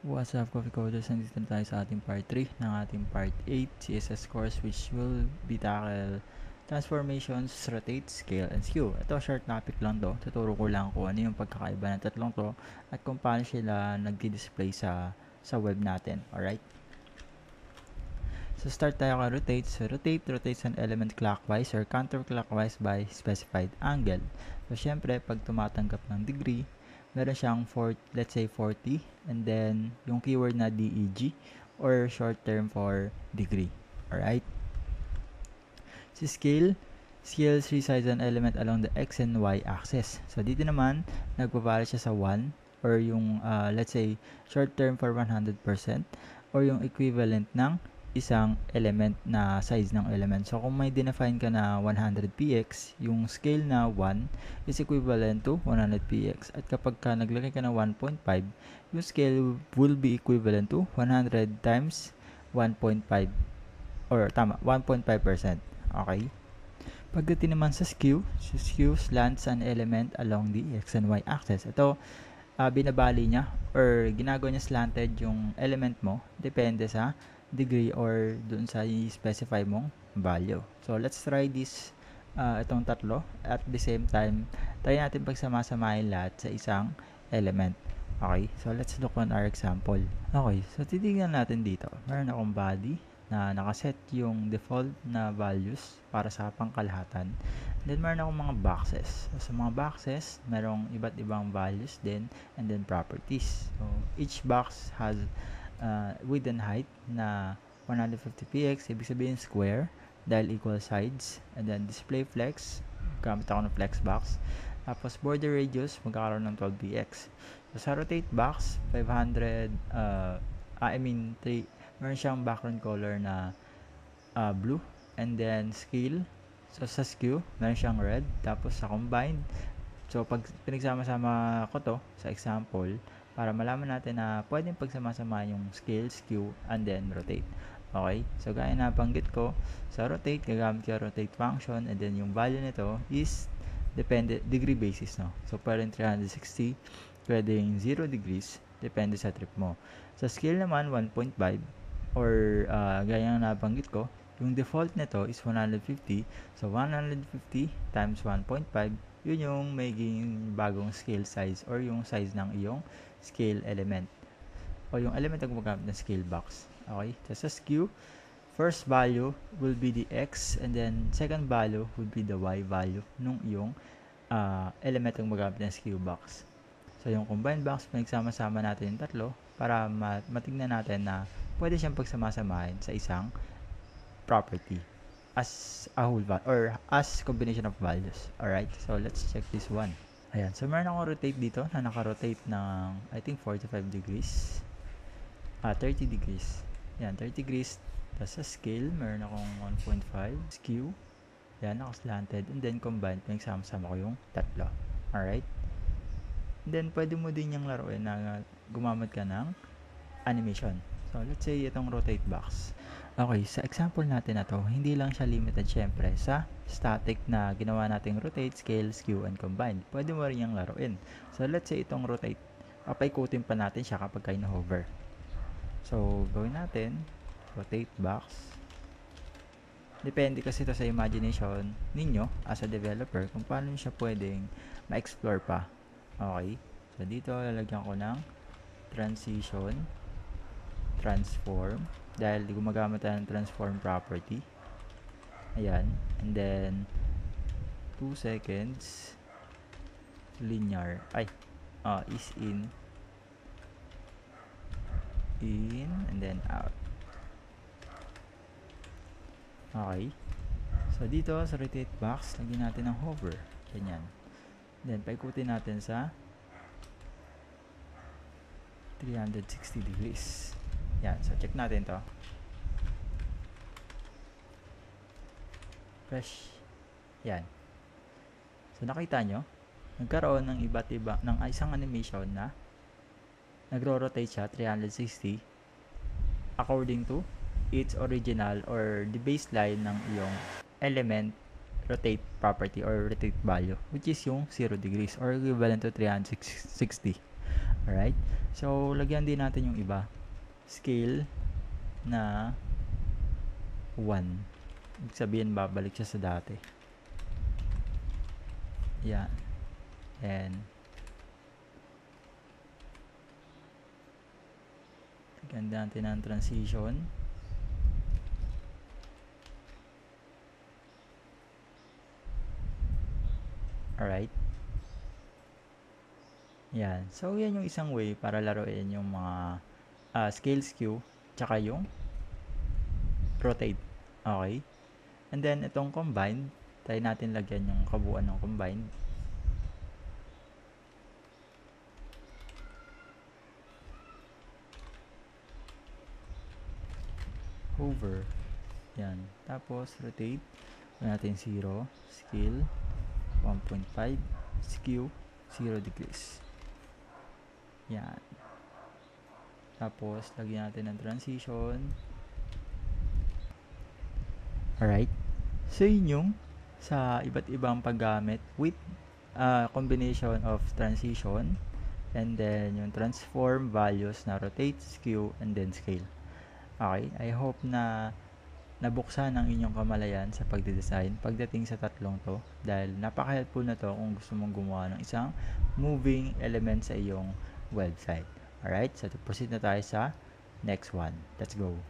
What's up, Coffee Coders? Nandito na tayo sa ating part 3 ng ating part 8 CSS course, which will be tackle transformations, rotate, scale, and skew. Ito, short topic lang to. Tuturo ko lang kung ano yung pagkakaiba ng tatlong to at kung paano sila nag-display sa web natin. Alright? So, start tayo ka rotate. So, rotate rotates an element clockwise or counterclockwise by specified angle. So, syempre, pag tumatanggap ng degree, meron siyang let's say 40, and then yung keyword na DEG or short term for degree. Alright? Si scale resize an element along the x and y axis. So, dito naman, nagpapala siya sa 1 or yung, let's say, short term for 100% or yung equivalent ng isang element na size ng element. So, kung may define ka na 100px, yung scale na 1 is equivalent to 100px. At kapag ka naglagay ka ng 1.5, yung scale will be equivalent to 100 times 1.5 or tama, 1.5%. Okay? Pagdating naman sa skew slants an element along the x and y axis. Ito, binabali niya or ginagawa niya slanted yung element mo depende sa degree or dun sa i-specify mong value. So, let's try this itong tatlo. At the same time, try natin pagsama-samahin lahat sa isang element. Okay, so let's look on our example. Okay, so titignan natin dito. Meron akong body na nakaset yung default na values para sa pangkalahatan. Then, meron akong mga boxes. So, sa mga boxes, merong iba't ibang values din and then properties. So, each box has width and height na 150px, ibig sabihin square dahil equal sides, and then display flex, gamit ako ng flex box, tapos border radius, magkakaroon ng 12px. So, sa rotate box, 500, meron siyang background color na blue, and then scale, so sa skew, meron siyang red, tapos sa combined, so pag pinagsama-sama ko to sa example, para malaman natin na pwedeng pagsama-sama yung scale, skew, and then rotate. Okay? So, gaya na banggit ko, sa rotate, gagamit ka rotate function, and then yung value nito is degree basis, no? So, pwedeng 360, pwedeng 0 degrees, depende sa trip mo. Sa scale naman, 1.5, or gaya na nabanggit ko, yung default nito is 150. So, 150 times 1.5, yun yung magiging bagong scale size or yung size ng iyong scale element o yung element na gumagamit ng scale box. Okay? So, sa skew, first value will be the x and then second value would be the y value nung iyong element na gumagamit ng skew box. So, yung combined box, pinagsama-sama natin yung tatlo para matignan natin na pwede siyang pagsama-samahin sa isang property as a whole or as combination of values. Alright? So, let's check this one. Ayan. So, meron akong rotate dito na naka-rotate ng, I think, 45 degrees. 30 degrees. Ayan, 30 degrees. Tapos sa scale, meron akong 1.5. Skew. Ayan, naka-slanted. And then, combined. Pinagsama-sama ko yung tatlo. Alright? And then, pwede mo din yung laruin na gumamit ka ng animation. So, let's say itong rotate box. Okay, sa example natin na to, hindi lang siya limited syempre sa static na ginawa nating rotate, scale, skew, and combine. Pwede mo rin yung laruin. So, let's say itong rotate, papaikutin pa natin siya kapag kayo na-hover. So, gawin natin, rotate box. Depende kasi ito sa imagination ninyo as a developer kung paano siya pwedeng ma-explore pa. Okay? So, dito lalagyan ko ng transition, transform, dahil gumagamit tayo ng transform property. Ayan. And then, 2 seconds, linear, is in, and then out. Okay. So, dito sa rotate box, lagyan natin ng hover. Ganyan. Then, paikutin natin sa 360 degrees. Yan. So, check natin to. Fresh. Yan. So, nakita nyo, nagkaroon ng iba't iba, ng isang animation na nagro-rotate siya 360 according to its original or the baseline ng iyong element rotate property or rotate value, which is yung 0 degrees or equivalent to 360. Alright? So, lagyan din natin yung iba. Scale na 1. Ibig sabihin, babalik siya sa dati. Yan. And, lagyan natin ng transition. Alright? Yan. So, yan yung isang way para laruin yung mga scale skew, tsaka yung rotate. Okay? And then, itong combined, try natin lagyan yung kabuuan ng combined. Hover. Yan. Tapos, rotate. Natin 0. Scale. 1.5. Skew. 0 degrees. Yan. Tapos, lagyan natin ng transition. Alright. So, yun yung sa iba't ibang paggamit with combination of transition and then yung transform values na rotate, skew, and then scale. Okay? I hope na nabuksan ang inyong kamalayan sa pagde-design pagdating sa tatlong to dahil napaka-helpful na to kung gusto mong gumawa ng isang moving element sa iyong website. Alright? So, proceed na tayo sa next one. Let's go.